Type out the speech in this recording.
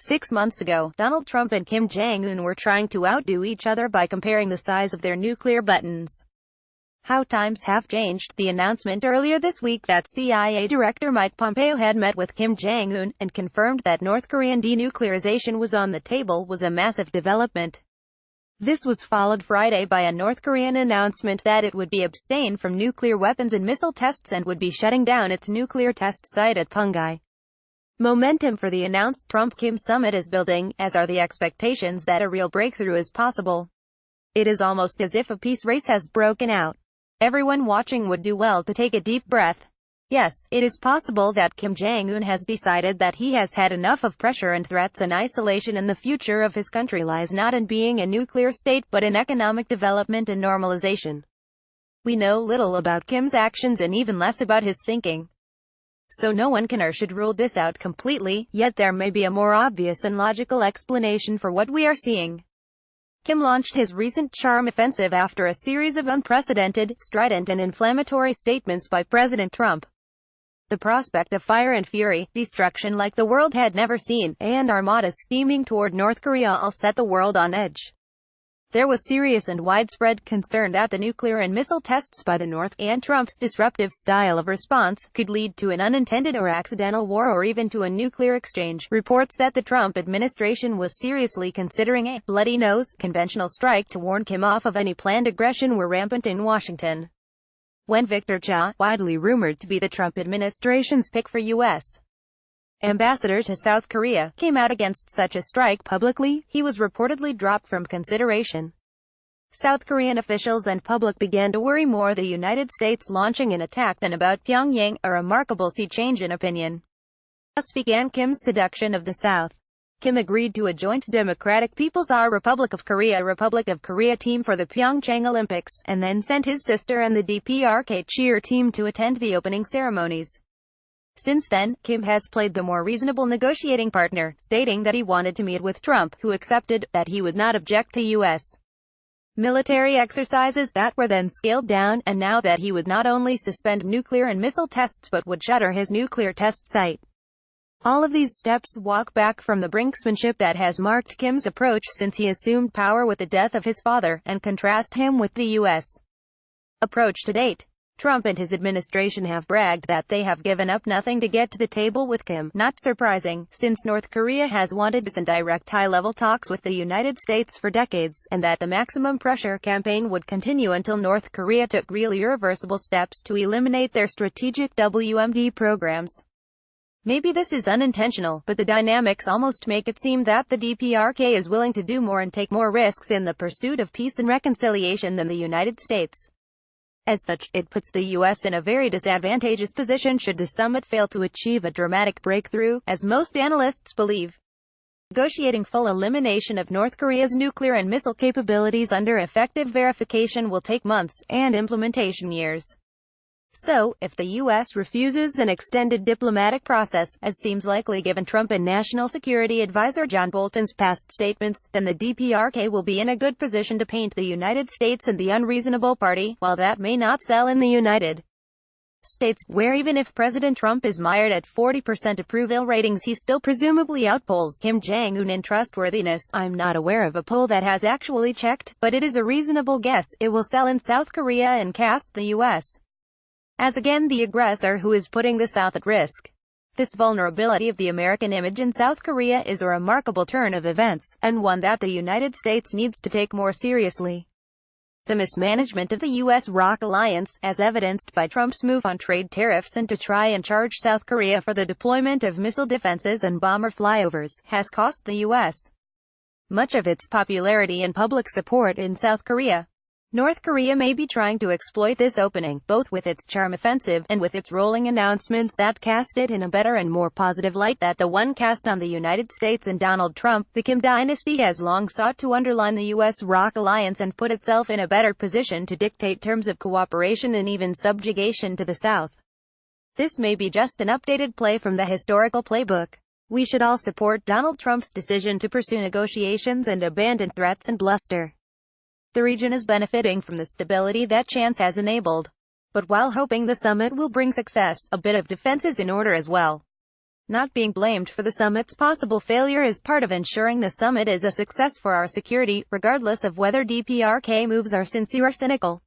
6 months ago, Donald Trump and Kim Jong Un were trying to outdo each other by comparing the size of their nuclear buttons. How times have changed. The announcement earlier this week that CIA Director Mike Pompeo had met with Kim Jong Un and confirmed that North Korean denuclearization was on the table was a massive development. This was followed Friday by a North Korean announcement that it would be abstain from nuclear weapons and missile tests and would be shutting down its nuclear test site at Punggye. Momentum for the announced Trump-Kim summit is building, as are the expectations that a real breakthrough is possible. It is almost as if a peace race has broken out. Everyone watching would do well to take a deep breath. Yes, it is possible that Kim Jong Un has decided that he has had enough of pressure and threats and isolation, and the future of his country lies not in being a nuclear state but in economic development and normalization. We know little about Kim's actions and even less about his thinking, so no one can or should rule this out completely, yet there may be a more obvious and logical explanation for what we are seeing. Kim launched his recent charm offensive after a series of unprecedented, strident and inflammatory statements by President Trump. The prospect of fire and fury, destruction like the world had never seen, and armadas steaming toward North Korea all set the world on edge. There was serious and widespread concern that the nuclear and missile tests by the North, and Trump's disruptive style of response, could lead to an unintended or accidental war or even to a nuclear exchange. Reports that the Trump administration was seriously considering a bloody nose conventional strike to warn Kim off of any planned aggression were rampant in Washington. When Victor Cha, widely rumored to be the Trump administration's pick for U.S. ambassador to South Korea, came out against such a strike publicly, he was reportedly dropped from consideration. South Korean officials and public began to worry more the United States launching an attack than about Pyongyang, a remarkable sea change in opinion. Thus began Kim's seduction of the South. Kim agreed to a joint Democratic People's Republic of Korea team for the Pyeongchang Olympics, and then sent his sister and the DPRK cheer team to attend the opening ceremonies. Since then, Kim has played the more reasonable negotiating partner, stating that he wanted to meet with Trump, who accepted, that he would not object to U.S. military exercises that were then scaled down, and now that he would not only suspend nuclear and missile tests but would shutter his nuclear test site. All of these steps walk back from the brinksmanship that has marked Kim's approach since he assumed power with the death of his father, and contrast him with the U.S. approach to date. Trump and his administration have bragged that they have given up nothing to get to the table with Kim, not surprising, since North Korea has wanted direct high-level talks with the United States for decades, and that the maximum pressure campaign would continue until North Korea took real irreversible steps to eliminate their strategic WMD programs. Maybe this is unintentional, but the dynamics almost make it seem that the DPRK is willing to do more and take more risks in the pursuit of peace and reconciliation than the United States. As such, it puts the U.S. in a very disadvantageous position should the summit fail to achieve a dramatic breakthrough, as most analysts believe. Negotiating full elimination of North Korea's nuclear and missile capabilities under effective verification will take months, and implementation years. So, if the U.S. refuses an extended diplomatic process, as seems likely given Trump and National Security Advisor John Bolton's past statements, then the DPRK will be in a good position to paint the United States and the unreasonable party, while that may not sell in the United States, where even if President Trump is mired at 40% approval ratings he still presumably outpolls Kim Jong Un in trustworthiness. I'm not aware of a poll that has actually checked, but it is a reasonable guess it will sell in South Korea and cast the U.S. as again the aggressor who is putting the South at risk. This vulnerability of the American image in South Korea is a remarkable turn of events, and one that the United States needs to take more seriously. The mismanagement of the U.S.-ROC alliance, as evidenced by Trump's move on trade tariffs and to try and charge South Korea for the deployment of missile defenses and bomber flyovers, has cost the U.S. much of its popularity and public support in South Korea. North Korea may be trying to exploit this opening, both with its charm offensive, and with its rolling announcements that cast it in a better and more positive light than the one cast on the United States and Donald Trump. The Kim dynasty has long sought to underline the U.S.-ROC alliance and put itself in a better position to dictate terms of cooperation and even subjugation to the South. This may be just an updated play from the historical playbook. We should all support Donald Trump's decision to pursue negotiations and abandon threats and bluster. The region is benefiting from the stability that chance has enabled. But while hoping the summit will bring success, a bit of defense is in order as well. Not being blamed for the summit's possible failure is part of ensuring the summit is a success for our security, regardless of whether DPRK moves are sincere or cynical.